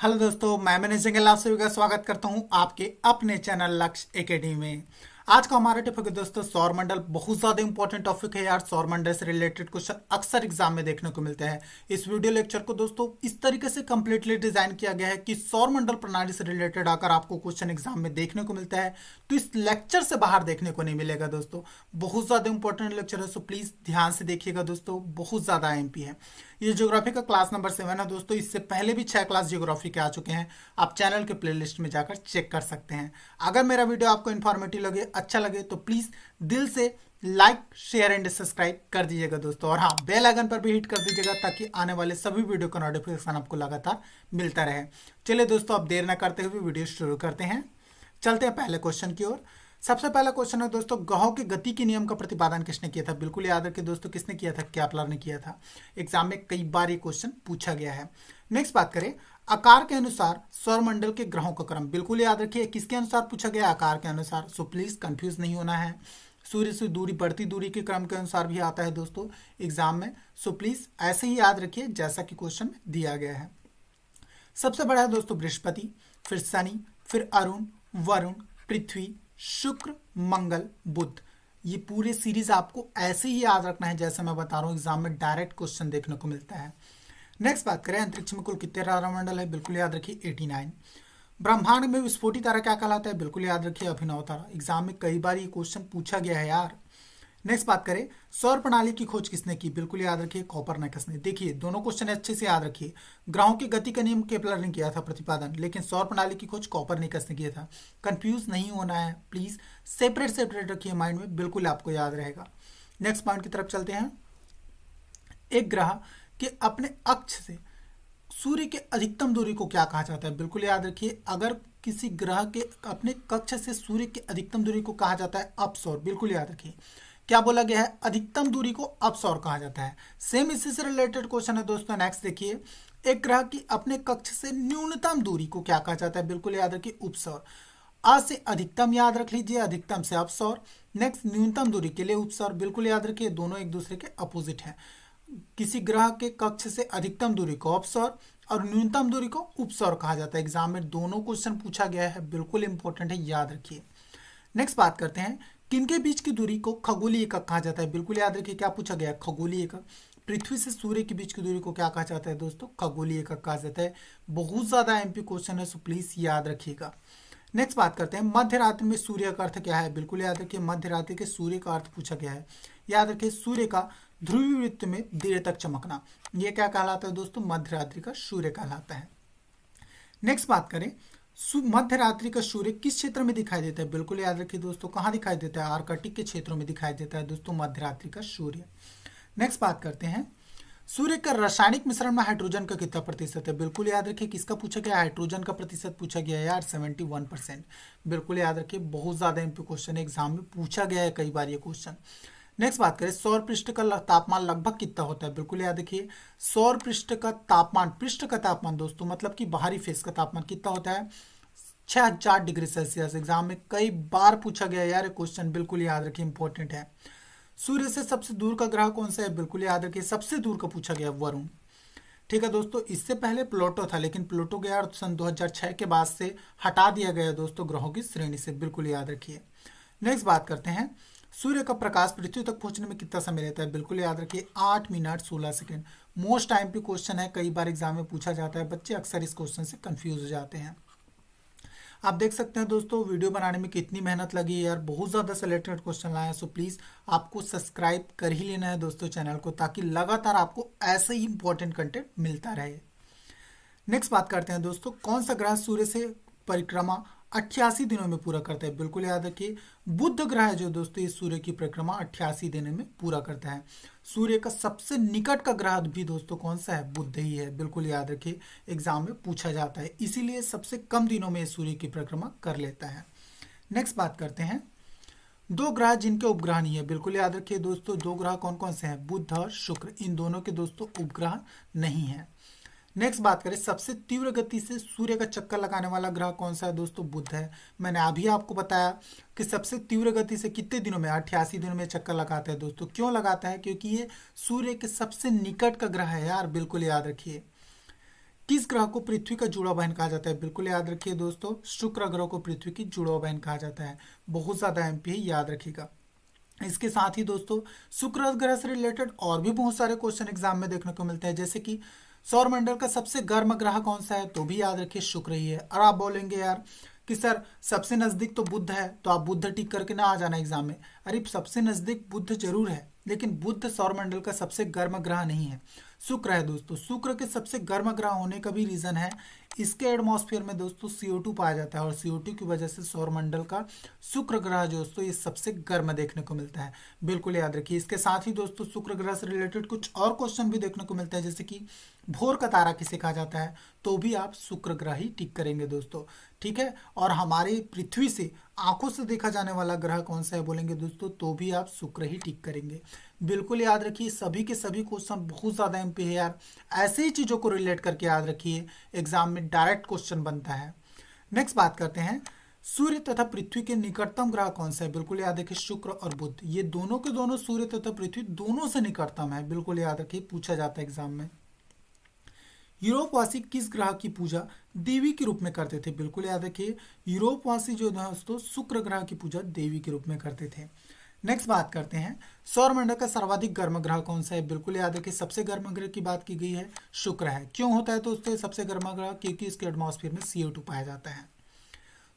Hello दोस्तों, मैं manage Singh आप सभी का स्वागत करता हूं आपके अपने चैनल लक्ष्य एकेडमी में। आज का हमारा टॉपिक है दोस्तों सौर मंडल। बहुत ज़्यादा इंपॉर्टेंट टॉपिक है यार। सौर मंडल से रिलेटेड क्वेश्चन अक्सर एग्जाम में देखने को मिलते हैं। इस वीडियो लेक्चर को दोस्तों इस तरीके से कंप्लीटली डिजाइन किया गया है कि सौर मंडल प्रणाली से रिलेटेड अगर आपको क्वेश्चन एग्जाम में देखने को मिलता है तो इस लेक्चर से बाहर देखने को नहीं मिलेगा दोस्तों। बहुत ज़्यादा इंपॉर्टेंट लेक्चर है, सो प्लीज़ ध्यान से देखिएगा दोस्तों। बहुत ज़्यादा एमपी है। ये ज्योग्राफी का क्लास नंबर 7 है दोस्तों। इससे पहले भी 6 क्लास ज्योग्राफी के आ चुके हैं। आप चैनल के प्लेलिस्ट में जाकर चेक कर सकते हैं। अगर मेरा वीडियो आपको इन्फॉर्मेटिव लगे, अच्छा लगे तो प्लीज़ दिल से लाइक शेयर एंड सब्सक्राइब कर दीजिएगा दोस्तों। और हाँ, बेल आइकन पर भी हिट कर दीजिएगा ताकि आने वाले सभी वीडियो का नोटिफिकेशन आपको लगातार मिलता रहे। चलिए दोस्तों, अब देर न करते हुए वीडियो शुरू करते हैं। चलते हैं पहले क्वेश्चन की ओर। सबसे पहला क्वेश्चन है दोस्तों, ग्रहों के गति के नियम का प्रतिपादन किसने किया था? बिल्कुल याद रखिए दोस्तों, किसने किया था? केपलर ने किया था। एग्जाम में कई बार ये क्वेश्चन पूछा गया है। नेक्स्ट बात करें, आकार के अनुसार सौरमंडल के ग्रहों का क्रम। बिल्कुल याद रखिए, किसके अनुसार पूछा गया? आकार के अनुसार। सो प्लीज कंफ्यूज नहीं होना है। सूर्य से दूरी, बढ़ती दूरी के क्रम के अनुसार भी आता है दोस्तों एग्जाम में। सो प्लीज ऐसे ही याद रखिए जैसा कि क्वेश्चन में दिया गया है। सबसे बड़ा है दोस्तों बृहस्पति, फिर शनि, फिर अरुण, वरुण, पृथ्वी, शुक्र, मंगल, बुध। ये पूरे सीरीज आपको ऐसे ही याद रखना है जैसे मैं बता रहा हूँ। एग्जाम में डायरेक्ट क्वेश्चन देखने को मिलता है। नेक्स्ट बात करें, अंतरिक्ष में कुल कितने तारामंडल है? बिल्कुल याद रखिए 89। ब्रह्मांड में विस्फोटी तारा क्या कहलाता है? बिल्कुल याद रखिए अभिनव तारा। एग्जाम में कई बार ये क्वेश्चन पूछा गया है यार। नेक्स्ट बात करें, सौर प्रणाली की खोज किसने की? बिल्कुल याद रखिए कोपरनिकस ने। देखिए दोनों क्वेश्चन अच्छे से याद रखिए। ग्रहों की गति का नियम केपलर ने किया था प्रतिपादन, लेकिन सौर प्रणाली की खोज कोपरनिकस ने किया था। कंफ्यूज नहीं होना है प्लीज, सेपरेट सेपरेट रखिए माइंड में, बिल्कुल आपको याद रहेगा। नेक्स्ट पॉइंट की तरफ चलते हैं। एक ग्रह के अपने अक्ष से सूर्य के अधिकतम दूरी को क्या कहा जाता है? बिल्कुल याद रखिए, अगर किसी ग्रह के अपने कक्ष से सूर्य की अधिकतम दूरी को कहा जाता है अपसौर। बिल्कुल याद रखिए, क्या बोला गया है? अधिकतम दूरी को अपसौर कहा जाता है। सेम इसी से रिलेटेड क्वेश्चन है दोस्तों। नेक्स्ट देखिए, एक ग्रह की अपने कक्ष से न्यूनतम दूरी को क्या कहा जाता है? बिल्कुल याद रखिए उपसौर। अ से अधिकतम याद रख लीजिए, अधिकतम से अपसौर। नेक्स्ट न्यूनतम दूरी के लिए उपसौर। बिल्कुल याद रखिए, दोनों एक दूसरे के अपोजिट हैं। किसी ग्रह के कक्ष से अधिकतम दूरी को अपसौर और न्यूनतम दूरी को उपसौर कहा जाता है। एग्जाम में दोनों क्वेश्चन पूछा गया है, बिल्कुल इंपॉर्टेंट है, याद रखिए। नेक्स्ट बात करते हैं, किनके बीच की दूरी को खगोलीय एकक कहा जाता है? बिल्कुल याद रखिए, क्या पूछा गया है? खगोलीय एकक। पृथ्वी से सूर्य के बीच की दूरी को क्या कहा जाता है दोस्तों? खगोलीय एकक कहा जाता है। बहुत ज्यादा एमपी क्वेश्चन है, सो प्लीज याद रखिएगा। नेक्स्ट बात करते हैं, मध्य रात्रि में सूर्य का अर्थ क्या है? बिल्कुल याद रखिए, मध्य रात्रि के सूर्य का अर्थ पूछा गया है। याद रखिए, सूर्य का ध्रुवीय वृत्त में देर तक चमकना, यह क्या कहलाता है दोस्तों? मध्य रात्रि का सूर्य कहलाता है। नेक्स्ट बात करें, मध्य रात्रि का सूर्य किस क्षेत्र में दिखाई देता है? बिल्कुल याद रखिए दोस्तों, कहाँ दिखाई देता है? आर्कटिक के क्षेत्रों में दिखाई देता है दोस्तों मध्य रात्रि का सूर्य। नेक्स्ट बात करते हैं, सूर्य का रासायनिक मिश्रण में हाइड्रोजन का कितना प्रतिशत है? बिल्कुल याद रखिए, किसका पूछा गया? हाइड्रोजन का प्रतिशत पूछा गया है यार, 71%। बिल्कुल याद रखिए, बहुत ज्यादा एमपी क्वेश्चन एग्जाम में पूछा गया है कई बार ये क्वेश्चन। नेक्स्ट बात करें, सौर पृष्ठ का तापमान लगभग कितना होता है? बिल्कुल याद रखिए, सौर पृष्ठ का तापमान, पृष्ठ का तापमान दोस्तों मतलब कि बाहरी फेस का तापमान कितना होता है? 6000 डिग्री सेल्सियस। एग्जाम में कई बार पूछा गया यार क्वेश्चन, बिल्कुल याद रखिए, इंपॉर्टेंट है। सूर्य से सबसे दूर का ग्रह कौन सा है? बिल्कुल याद रखिए, सबसे दूर का पूछा गया वरुण। ठीक है दोस्तों, इससे पहले प्लूटो था, लेकिन प्लूटो गया और सन 2006 के बाद से हटा दिया गया दोस्तों ग्रहों की श्रेणी से, बिल्कुल याद रखिए। नेक्स्ट बात करते हैं, सूर्य का प्रकाश पृथ्वी तक पहुंचने में कितना समय लेता है? बिल्कुल याद रखिए, 8 मिनट 16 सेकंड। मोस्ट टाइम पे क्वेश्चन है, कई बार एग्जाम में पूछा जाता है। बच्चे अक्सर इस क्वेश्चन से कंफ्यूज हो जाते हैं। आप देख सकते हैं दोस्तों वीडियो बनाने में कितनी मेहनत लगी है यार, बहुत ज़्यादा सिलेक्टेड क्वेश्चन लाए हैं। सो प्लीज़ आपको सब्सक्राइब कर ही लेना है दोस्तों चैनल को, ताकि लगातार आपको ऐसे ही इंपॉर्टेंट कंटेंट मिलता रहे। नेक्स्ट बात करते हैं दोस्तों, कौन सा ग्रह सूर्य से परिक्रमा 88 दिनों में पूरा करता है? बिल्कुल याद रखिए, बुध ग्रह है जो दोस्तों इस सूर्य की परिक्रमा 88 दिनों में पूरा करता है। सूर्य का सबसे निकट का ग्रह भी दोस्तों कौन सा है? बुध ही है। बिल्कुल याद रखिए, एग्जाम में पूछा जाता है, इसीलिए सबसे कम दिनों में सूर्य की परिक्रमा कर लेता है। नेक्स्ट बात करते हैं, दो ग्रह जिनके उपग्रह नहीं है। बिल्कुल याद रखिए दोस्तों, दो ग्रह कौन कौन से हैं? बुध और शुक्र, इन दोनों के दोस्तों उपग्रह नहीं है। नेक्स्ट बात करें, सबसे तीव्र गति से सूर्य का चक्कर लगाने वाला ग्रह कौन सा है दोस्तों? बुध है। मैंने अभी आपको बताया कि सबसे तीव्र गति से कितने दिनों में? 88 दिनों में चक्कर लगाता है दोस्तों। क्यों लगाता है? क्योंकि ये सूर्य के सबसे निकट का ग्रह है यार, बिल्कुल याद रखिए। किस ग्रह को पृथ्वी का जुड़ा बहन कहा जाता है? बिल्कुल याद रखिए दोस्तों, शुक्र ग्रह को पृथ्वी की जुड़ा बहन कहा जाता है। बहुत ज्यादा एमपी है, याद रखिएगा। इसके साथ ही दोस्तों शुक्र ग्रह से रिलेटेड और भी बहुत सारे क्वेश्चन एग्जाम में देखने को मिलते हैं, जैसे कि सौरमंडल का सबसे गर्म ग्रह कौन सा है, तो भी याद रखिए शुक्र ही है। और आप बोलेंगे यार कि सर सबसे नजदीक तो बुध है, तो आप बुध टिक करके ना आ जाना एग्जाम में। अरे सबसे नजदीक बुध जरूर है, लेकिन बुध सौरमंडल का सबसे गर्म ग्रह नहीं है, शुक्र है दोस्तों। शुक्र के सबसे गर्म ग्रह होने का भी रीजन है, इसके एटमॉस्फेयर में दोस्तों CO2 पाया जाता है, और CO2 की वजह से सौरमंडल का शुक्र ग्रह दोस्तों ये सबसे गर्म देखने को मिलता है। बिल्कुल याद रखिए। इसके साथ ही दोस्तों शुक्र ग्रह से रिलेटेड कुछ और क्वेश्चन भी देखने को मिलता है, जैसे कि भोर का तारा किसे कहा जाता है, तो भी आप शुक्र ग्रह ही टिक करेंगे दोस्तों, ठीक है। और हमारे पृथ्वी से आंखों से देखा जाने वाला ग्रह कौन सा है बोलेंगे दोस्तों, तो भी आप शुक्र ही टिक करेंगे। बिल्कुल याद रखिए, सभी के सभी क्वेश्चन बहुत ज्यादा एमपी है यार, ऐसे ही चीजों को रिलेट करके याद रखिए, एग्जाम में डायरेक्ट क्वेश्चन बनता है। नेक्स्ट बात करते हैं, सूर्य तथा पृथ्वी के निकटतम ग्रह कौन सा है? बिल्कुल याद रखिए शुक्र और बुध, ये दोनों के दोनों सूर्य तथा पृथ्वी दोनों से निकटतम है। बिल्कुल याद रखिए, पूछा जाता है एग्जाम में। यूरोपवासी किस ग्रह की पूजा देवी के रूप में करते थे? बिल्कुल याद रखिए, यूरोपवासी जो दोस्तों शुक्र ग्रह की पूजा देवी के रूप में करते थे। नेक्स्ट बात करते हैं, सौरमंडल का सर्वाधिक गर्म ग्रह कौन सा है? बिल्कुल याद रखिए, सबसे गर्म ग्रह की बात की गई है, शुक्र है। क्यों होता है दोस्तों सबसे गर्म ग्रह? क्योंकि इसके एटमॉस्फेयर में CO2 पाया जाता है।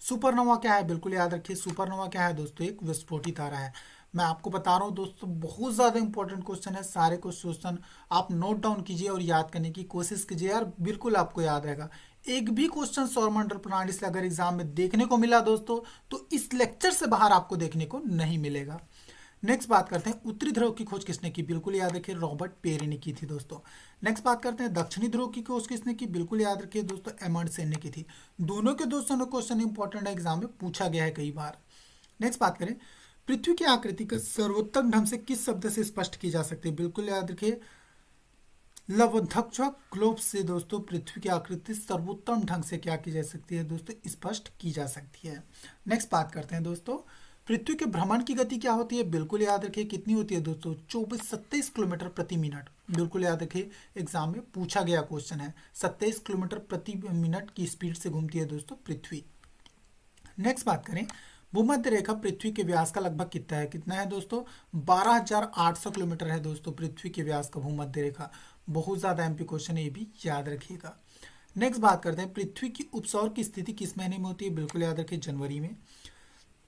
सुपरनोवा क्या है? बिल्कुल याद रखिए, सुपरनोवा क्या है दोस्तों? एक विस्फोटी तारा है। मैं आपको बता रहा हूँ दोस्तों, बहुत ज़्यादा इंपॉर्टेंट क्वेश्चन है, सारे क्वेश्चन आप नोट डाउन कीजिए और याद करने की कोशिश कीजिए यार, बिल्कुल आपको याद रहेगा। एक भी क्वेश्चन सौरमंडल प्रणाली से अगर एग्जाम में देखने को मिला दोस्तों, तो इस लेक्चर से बाहर आपको देखने को नहीं मिलेगा। नेक्स्ट बात करते हैं, उत्तरी ध्रुव की खोज किसने की? बिल्कुल याद रखिए, रॉबर्ट पेरी ने की थी दोस्तों। नेक्स्ट बात करते हैं, दक्षिणी ध्रुव की खोज किसने की? बिल्कुल याद रखिए दोस्तों, एमंडसेन ने की थी। दोनों के दोस्तों क्वेश्चन इंपॉर्टेंट है, एग्जाम में पूछा गया है कई बार। नेक्स्ट बात करें, पृथ्वी की आकृति का सर्वोत्तम ढंग से किस शब्द से स्पष्ट की जा सकती है? बिल्कुल याद रखिए, लवणत्वक ग्लोब से दोस्तों पृथ्वी की आकृति सर्वोत्तम ढंग से क्या की जा सकती है दोस्तों? स्पष्ट की जा सकती है। नेक्स्ट बात करते हैं दोस्तों, पृथ्वी के भ्रमण की गति क्या होती है? बिल्कुल याद रखिए, कितनी होती है दोस्तों? 24-27 किलोमीटर प्रति मिनट। बिल्कुल याद रखिए, एग्जाम में पूछा गया क्वेश्चन है, 27 किलोमीटर प्रति मिनट की स्पीड से घूमती है दोस्तों पृथ्वी। नेक्स्ट बात करें, भूमध्य रेखा पृथ्वी के व्यास का लगभग कितना है? कितना है दोस्तों? 12,800 किलोमीटर है दोस्तों पृथ्वी के व्यास का भूमध्य रेखा। बहुत ज्यादा एमपी क्वेश्चन है, ये भी याद रखिएगा। नेक्स्ट बात करते हैं, पृथ्वी की उपसौर की स्थिति किस महीने में होती है? बिल्कुल याद रखिए, जनवरी में।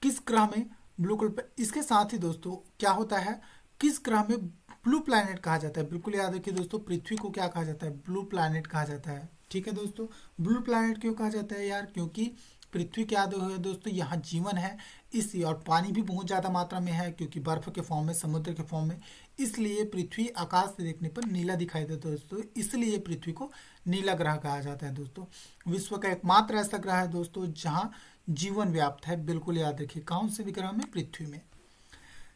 किस ग्रह में ब्लू कलर? इसके साथ ही दोस्तों क्या होता है, किस ग्रह में ब्लू प्लैनेट कहा जाता है? बिल्कुल याद रखिए दोस्तों, पृथ्वी को क्या कहा जाता है? ब्लू प्लैनेट कहा जाता है, ठीक है दोस्तों। ब्लू प्लैनेट क्यों कहा जाता है यार? क्योंकि पृथ्वी क्या है दोस्तों, यहाँ जीवन है इसलिए, और पानी भी बहुत ज़्यादा मात्रा में है क्योंकि बर्फ के फॉर्म में, समुद्र के फॉर्म में, इसलिए पृथ्वी आकाश से देखने पर नीला दिखाई देता है दोस्तों, इसलिए पृथ्वी को नीला ग्रह कहा जाता है दोस्तों। विश्व का एकमात्र ऐसा ग्रह है दोस्तों जहाँ जीवन व्याप्त है। बिल्कुल याद रखिए, कौन से ग्रह में? पृथ्वी में।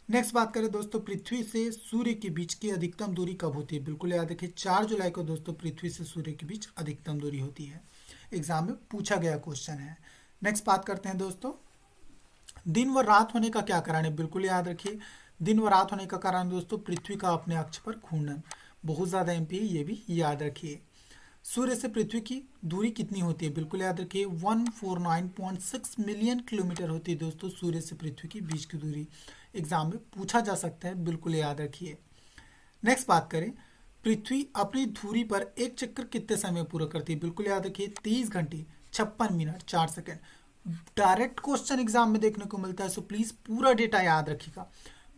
नेक्स्ट बात करें दोस्तों, पृथ्वी से सूर्य के बीच की अधिकतम दूरी कब होती है? बिल्कुल याद रखिए, 4 जुलाई को दोस्तों पृथ्वी से सूर्य के बीच अधिकतम दूरी होती है, एग्जाम में पूछा गया क्वेश्चन है। नेक्स्ट बात करते हैं दोस्तों, दिन व रात होने का क्या कारण है? बिल्कुल याद रखिए, दिन व रात होने का कारण दोस्तों पृथ्वी का अपने अक्ष पर घूर्णन। बहुत ज्यादा एमपी, ये भी याद रखिए। सूर्य से पृथ्वी की दूरी कितनी होती है? बिल्कुल याद रखिए, 149.6 मिलियन किलोमीटर होती है दोस्तों सूर्य से पृथ्वी की बीच की दूरी, एग्जाम में पूछा जा सकता है, बिल्कुल याद रखिए। नेक्स्ट बात करें, पृथ्वी अपनी धुरी पर एक चक्कर कितने समय पूरा करती है? बिल्कुल याद रखिए, 23 घंटे 56 minute 4 second. Direct question exam में देखने को मिलता है, सो प्लीज पूरा डेटा याद रखिएगा।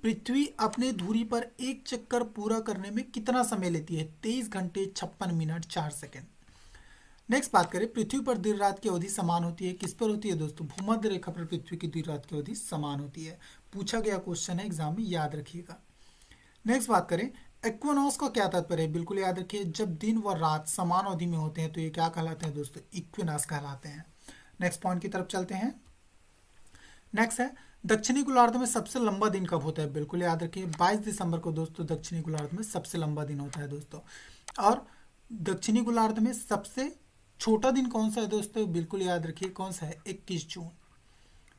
पृथ्वी अपने धुरी पर एक चक्कर पूरा करने में कितना समय लेती है? 23 घंटे 56 मिनट 4 सेकंड। नेक्स्ट बात करें, पृथ्वी पर दिन रात की अवधि समान होती है, किस पर होती है दोस्तों? भूमध्य रेखा पर पृथ्वी की दिन रात की अवधि समान होती है, पूछा गया क्वेश्चन है, एग्जाम में याद रखिएगा। नेक्स्ट बात करें, इक्विनॉक्स का क्या तात्पर्य है? बिल्कुल याद रखिए, जब दिन व रात समान अवधि में होते हैं तो ये क्या कहलाते हैं दोस्तों? इक्विनॉक्स कहलाते हैं। नेक्स्ट पॉइंट की तरफ चलते हैं। नेक्स्ट है, दक्षिणी गोलार्ध में सबसे लंबा दिन कब होता है? बिल्कुल याद रखिए, 22 दिसंबर को दोस्तों दक्षिणी गोलार्ध में सबसे लंबा दिन होता है दोस्तों। और दक्षिणी गोलार्ध में सबसे छोटा दिन कौन सा है दोस्तों? बिल्कुल याद रखिए, कौन सा है? 21 जून।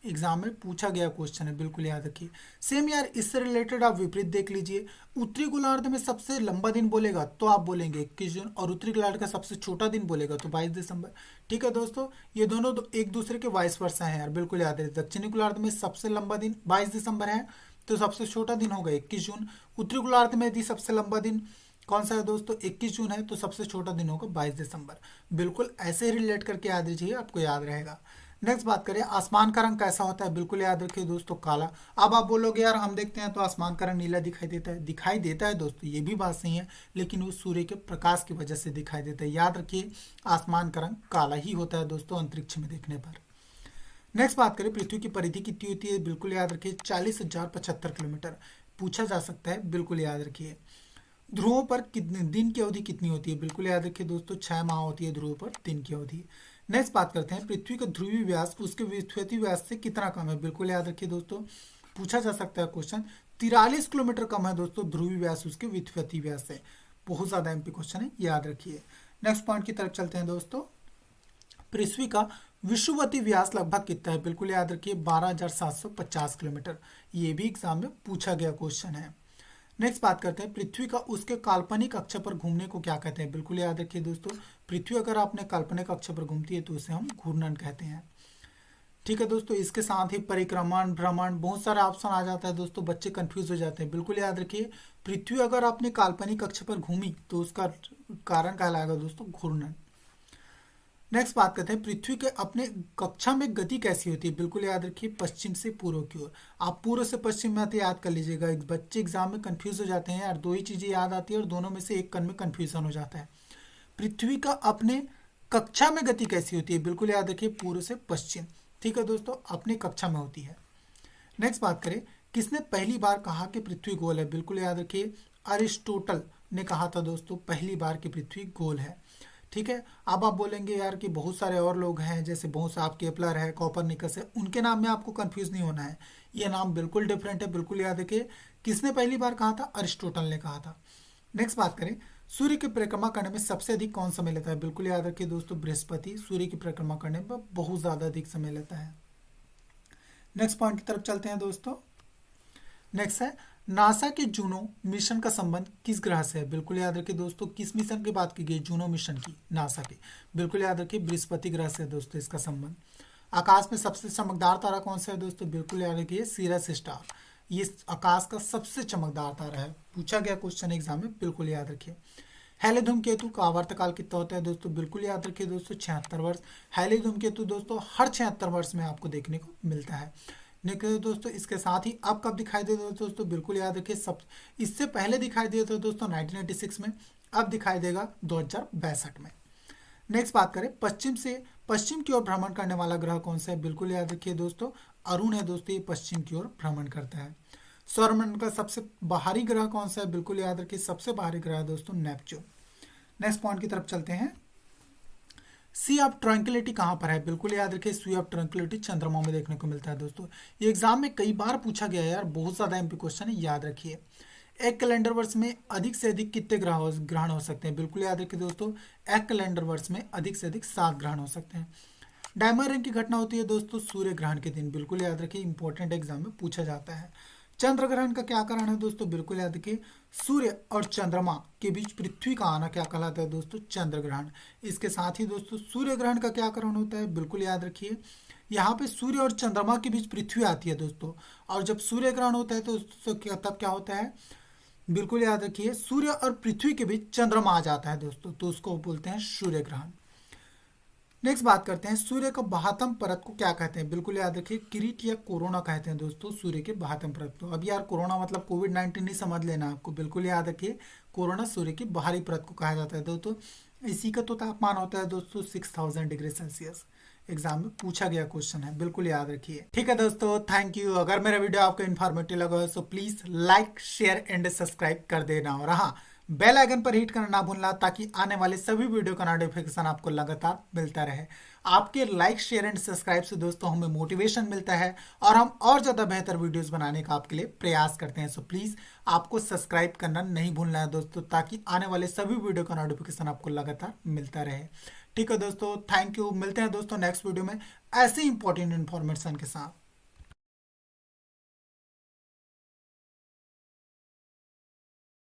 एग्जाम में पूछा गया क्वेश्चन है, बिल्कुल याद रखिए। सेम यार इससे रिलेटेड आप विपरीत देख लीजिए। उत्तरी गोलार्ध में सबसे लंबा दिन बोलेगा तो आप बोलेंगे 21 जून, और उत्तरी गोलार्ध का सबसे छोटा दिन बोलेगा तो 22 दिसंबर। ठीक है दोस्तों, ये दोनों एक दूसरे के वाइस वर्सा है यार, बिल्कुल याद रखिए। दक्षिणी गोलार्ध में सबसे लंबा दिन 22 दिसंबर है तो सबसे छोटा दिन होगा 21 जून। उत्तरी गोलार्ध में यदि सबसे लंबा दिन कौन सा है दोस्तों, 21 जून है तो सबसे छोटा दिन होगा 22 दिसंबर। बिल्कुल ऐसे रिलेट करके याद रखिए, आपको याद रहेगा। नेक्स्ट बात करें, आसमान का रंग कैसा होता है, बिल्कुल याद रखिए दोस्तों, काला। अब आप बोलोगे यार हम देखते हैं तो आसमान का रंग नीला दिखाई देता है दोस्तों, ये भी बात सही है, लेकिन वो सूर्य के प्रकाश की वजह से दिखाई देता है। याद रखिए आसमान का रंग काला ही होता है दोस्तों अंतरिक्ष में देखने पर। नेक्स्ट बात करें, पृथ्वी की परिधि कितनी होती है, बिल्कुल याद रखिए 40,075 किलोमीटर। पूछा जा सकता है, बिल्कुल याद रखिए। ध्रुवों पर कितने दिन की अवधि कितनी होती है, बिल्कुल याद रखिए दोस्तों 6 माह होती है ध्रुवों पर दिन की अवधि। नेक्स्ट बात करते हैं, पृथ्वी का ध्रुवीय व्यास उसके विषुवतीय व्यास से कितना कम है, बिल्कुल याद रखिए दोस्तों। पूछा जा सकता है क्वेश्चन, 43 किलोमीटर कम है दोस्तों ध्रुवीय व्यास उसके विषुवतीय व्यास से। बहुत ज्यादा एमपी क्वेश्चन है, याद रखिए। नेक्स्ट पॉइंट की तरफ चलते हैं दोस्तों, पृथ्वी का विषुवतीय व्यास लगभग कितना है, बिल्कुल याद रखिए 12,750 किलोमीटर। ये भी एग्जाम में पूछा गया क्वेश्चन है। नेक्स्ट बात करते हैं, पृथ्वी का उसके काल्पनिक अक्ष पर घूमने को क्या कहते हैं, बिल्कुल याद रखिए दोस्तों। पृथ्वी अगर अपने काल्पनिक अक्ष पर घूमती है तो उसे हम घूर्णन कहते हैं। ठीक है दोस्तों, इसके साथ ही परिक्रमण, भ्रमण, बहुत सारा ऑप्शन आ जाता है दोस्तों, बच्चे कंफ्यूज हो जाते हैं। बिल्कुल याद रखिए, पृथ्वी अगर अपने काल्पनिक अक्ष पर घूमी तो उसका कारण कहलाएगा दोस्तों घूर्णन। नेक्स्ट बात करते हैं, पृथ्वी के अपने कक्षा में गति कैसी होती है, बिल्कुल याद रखिए पश्चिम से पूर्व की ओर। आप पूर्व से पश्चिम में आते याद कर लीजिएगा, बच्चे एग्जाम में कंफ्यूज हो जाते हैं यार, दो ही चीजें याद आती है और दोनों में से एक कण में कंफ्यूजन हो जाता है। पृथ्वी का अपने कक्षा में गति कैसी होती है, बिल्कुल याद रखिए पूर्व से पश्चिम। ठीक है दोस्तों, अपनी कक्षा में होती है। नेक्स्ट बात करें, किसने पहली बार कहा कि पृथ्वी गोल है, बिल्कुल याद रखिए अरिस्टोटल ने कहा था दोस्तों पहली बार कि पृथ्वी गोल है। ठीक है, अब आप बोलेंगे यार कि बहुत सारे और लोग हैं, जैसे बहुत साहब केपलर है, कॉपरनिकस है, उनके नाम में आपको कंफ्यूज नहीं होना है, ये नाम बिल्कुल डिफरेंट है। बिल्कुल याद रखिए किसने पहली बार कहा था, अरिस्टोटल ने कहा था। नेक्स्ट बात करें, सूर्य की परिक्रमा करने में सबसे अधिक कौन समय लेता है, बिल्कुल याद रखिए दोस्तों बृहस्पति सूर्य की परिक्रमा करने में बहुत ज्यादा अधिक समय लेता है। नेक्स्ट पॉइंट की तरफ चलते हैं दोस्तों। नेक्स्ट है, नासा के जूनो मिशन का संबंध किस ग्रह से है, बिल्कुल याद रखिए दोस्तों किस मिशन की बात की गई, जूनो मिशन की, नासा के। बिल्कुल याद रखिए बृहस्पति ग्रह से है दोस्तों इसका संबंध। आकाश में सबसे चमकदार तारा कौन सा है दोस्तों, बिल्कुल याद रखिए सीरस स्टार, ये आकाश का सबसे चमकदार तारा है। पूछा गया क्वेश्चन एग्जाम में, बिल्कुल याद रखिए। हैले धूमकेतु का आवर्तकाल कितना होता है दोस्तों, बिल्कुल याद रखिए दोस्तों 76 वर्ष। हैले धूमकेतु दोस्तों हर 76 वर्ष में आपको देखने को मिलता है। निकले दोस्तों, इसके साथ ही अब कब दिखाई देता है दोस्तों, बिल्कुल याद रखिए सब, इससे पहले दिखाई दिया था दोस्तों 1986 में, अब दिखाई देगा 2062 में। नेक्स्ट बात करें, पश्चिम की ओर भ्रमण करने वाला ग्रह कौन सा है, बिल्कुल याद रखिए दोस्तों अरुण है दोस्तों, ये पश्चिम की ओर भ्रमण करता है। सौरमंडल का सबसे बाहरी ग्रह कौन सा है, बिल्कुल याद रखिए सबसे बाहरी ग्रह है दोस्तों नेपच्यून। नेक्स्ट पॉइंट की तरफ चलते हैं, सी ऑफ ट्रैंक्विलिटी कहाँ पर है, बिल्कुल याद रखिए सी ऑफ ट्रैंक्विलिटी चंद्रमा में देखने को मिलता है दोस्तों। ये एग्जाम में कई बार पूछा गया है यार, बहुत ज्यादा एमपी क्वेश्चन है, याद रखिए। एक कैलेंडर वर्ष में अधिक से अधिक कितने ग्रहण हो सकते हैं, बिल्कुल याद रखिए दोस्तों एक कैलेंडर वर्ष में अधिक से अधिक 7 ग्रहण हो सकते हैं। डायमंड रिंग की घटना होती है दोस्तों सूर्य ग्रहण के दिन, बिल्कुल याद रखिए इंपॉर्टेंट एग्जाम में पूछा जाता है। चंद्र ग्रहण का क्या कारण है दोस्तों, बिल्कुल याद रखिए सूर्य और चंद्रमा के बीच पृथ्वी का आना क्या कहलाता है दोस्तों, चंद्र ग्रहण। इसके साथ ही दोस्तों सूर्य ग्रहण का क्या कारण होता है, बिल्कुल याद रखिए यहाँ पे सूर्य और चंद्रमा के बीच पृथ्वी आती है दोस्तों, और जब सूर्य ग्रहण होता है तो तब क्या होता है, बिल्कुल याद रखिए सूर्य और पृथ्वी के बीच चंद्रमा आ जाता है दोस्तों, तो उसको बोलते हैं सूर्य ग्रहण। नेक्स्ट बात करते हैं, सूर्य का बाह्यतम परत को क्या कहते हैं, बिल्कुल याद रखिए किरीट या कोरोना कहते हैं दोस्तों सूर्य के बाह्यतम परत को। अब यार कोरोना मतलब कोविड-19 नहीं समझ लेना आपको, बिल्कुल याद रखिए कोरोना सूर्य की बाहरी परत को कहा जाता है दोस्तों। इसी का तो तापमान होता है दोस्तों 6000 डिग्री सेल्सियस। एग्जाम में पूछा गया क्वेश्चन है, बिल्कुल याद रखिए। ठीक है दोस्तों, थैंक यू। अगर मेरा वीडियो आपको इन्फॉर्मेटिव लगा हो तो please like share and subscribe कर देना, और हाँ बेल आइकन पर हिट करना ना भूलना, ताकि आने वाले सभी वीडियो का नोटिफिकेशन आपको लगातार मिलता रहे। आपके लाइक शेयर एंड सब्सक्राइब से दोस्तों हमें मोटिवेशन मिलता है और हम और ज़्यादा बेहतर वीडियोस बनाने का आपके लिए प्रयास करते हैं। सो प्लीज़ आपको सब्सक्राइब करना नहीं भूलना है दोस्तों, ताकि आने वाले सभी वीडियो का नोटिफिकेशन आपको लगातार मिलता रहे। ठीक है दोस्तों, थैंक यू। मिलते हैं दोस्तों नेक्स्ट वीडियो में ऐसे इंपॉर्टेंट इन्फॉर्मेशन के साथ।